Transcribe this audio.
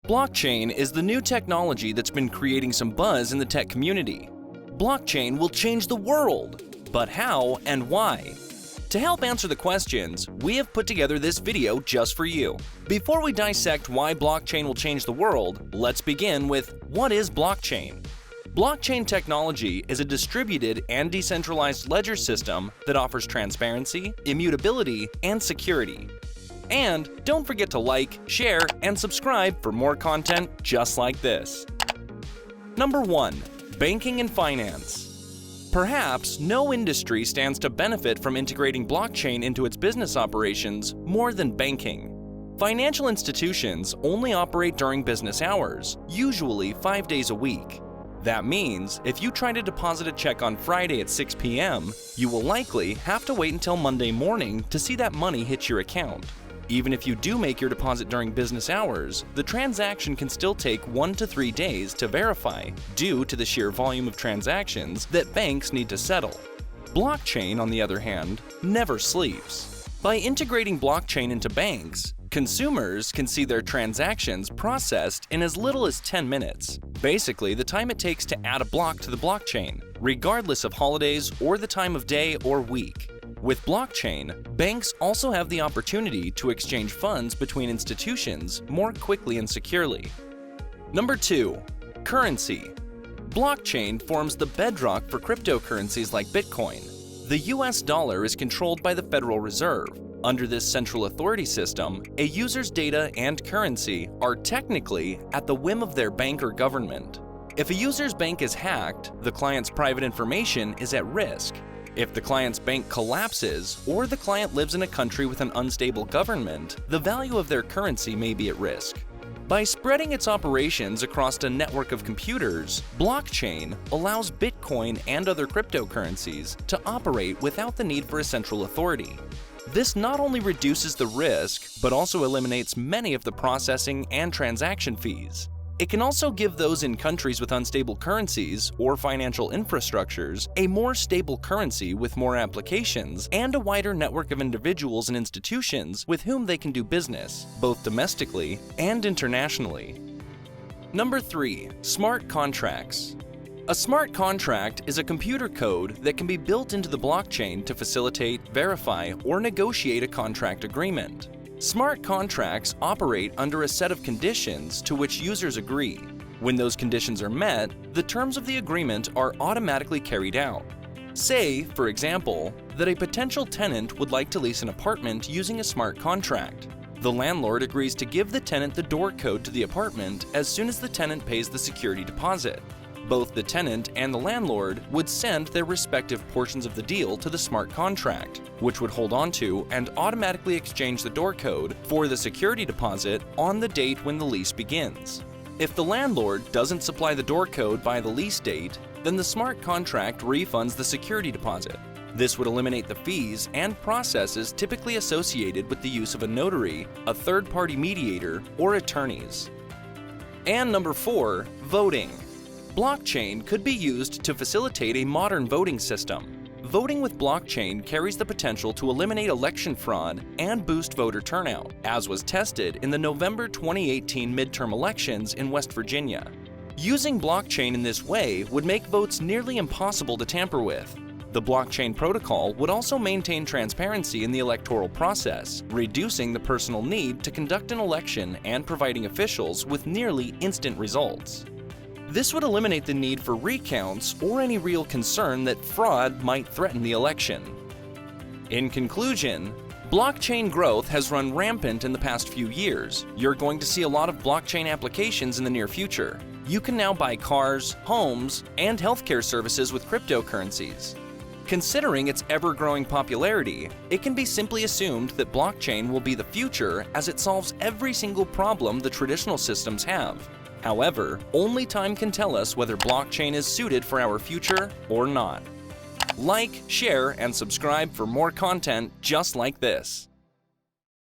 Blockchain is the new technology that's been creating some buzz in the tech community. Blockchain will change the world, but how and why? To help answer the questions, we have put together this video just for you. Before we dissect why blockchain will change the world, let's begin with what is blockchain? Blockchain technology is a distributed and decentralized ledger system that offers transparency, immutability, and security. And don't forget to like, share, and subscribe for more content just like this. Number 1. Banking and finance. Perhaps no industry stands to benefit from integrating blockchain into its business operations more than banking. Financial institutions only operate during business hours, usually 5 days a week. That means if you try to deposit a check on Friday at 6 p.m., you will likely have to wait until Monday morning to see that money hit your account. Even if you do make your deposit during business hours, the transaction can still take 1 to 3 days to verify due to the sheer volume of transactions that banks need to settle. Blockchain, on the other hand, never sleeps. By integrating blockchain into banks, consumers can see their transactions processed in as little as 10 minutes, basically the time it takes to add a block to the blockchain, regardless of holidays or the time of day or week. With blockchain, banks also have the opportunity to exchange funds between institutions more quickly and securely. Number 2. Currency. Blockchain forms the bedrock for cryptocurrencies like Bitcoin. The US dollar is controlled by the Federal Reserve. Under this central authority system, a user's data and currency are technically at the whim of their bank or government. If a user's bank is hacked, the client's private information is at risk. If the client's bank collapses, or the client lives in a country with an unstable government, the value of their currency may be at risk. By spreading its operations across a network of computers, blockchain allows Bitcoin and other cryptocurrencies to operate without the need for a central authority. This not only reduces the risk, but also eliminates many of the processing and transaction fees. It can also give those in countries with unstable currencies or financial infrastructures a more stable currency with more applications and a wider network of individuals and institutions with whom they can do business, both domestically and internationally. Number 3. Smart contracts. A smart contract is a computer code that can be built into the blockchain to facilitate, verify, or negotiate a contract agreement. Smart contracts operate under a set of conditions to which users agree. When those conditions are met, the terms of the agreement are automatically carried out. Say, for example, that a potential tenant would like to lease an apartment using a smart contract. The landlord agrees to give the tenant the door code to the apartment as soon as the tenant pays the security deposit. Both the tenant and the landlord would send their respective portions of the deal to the smart contract, which would hold onto and automatically exchange the door code for the security deposit on the date when the lease begins. If the landlord doesn't supply the door code by the lease date, then the smart contract refunds the security deposit. This would eliminate the fees and processes typically associated with the use of a notary, a third-party mediator, or attorneys. And number 4, voting. Blockchain could be used to facilitate a modern voting system. Voting with blockchain carries the potential to eliminate election fraud and boost voter turnout, as was tested in the November 2018 midterm elections in West Virginia. Using blockchain in this way would make votes nearly impossible to tamper with. The blockchain protocol would also maintain transparency in the electoral process, reducing the personal need to conduct an election and providing officials with nearly instant results. This would eliminate the need for recounts or any real concern that fraud might threaten the election. In conclusion, blockchain growth has run rampant in the past few years. You're going to see a lot of blockchain applications in the near future. You can now buy cars, homes, and healthcare services with cryptocurrencies. Considering its ever-growing popularity, it can be simply assumed that blockchain will be the future as it solves every single problem the traditional systems have. However, only time can tell us whether blockchain is suited for our future or not. Like, share, and subscribe for more content just like this.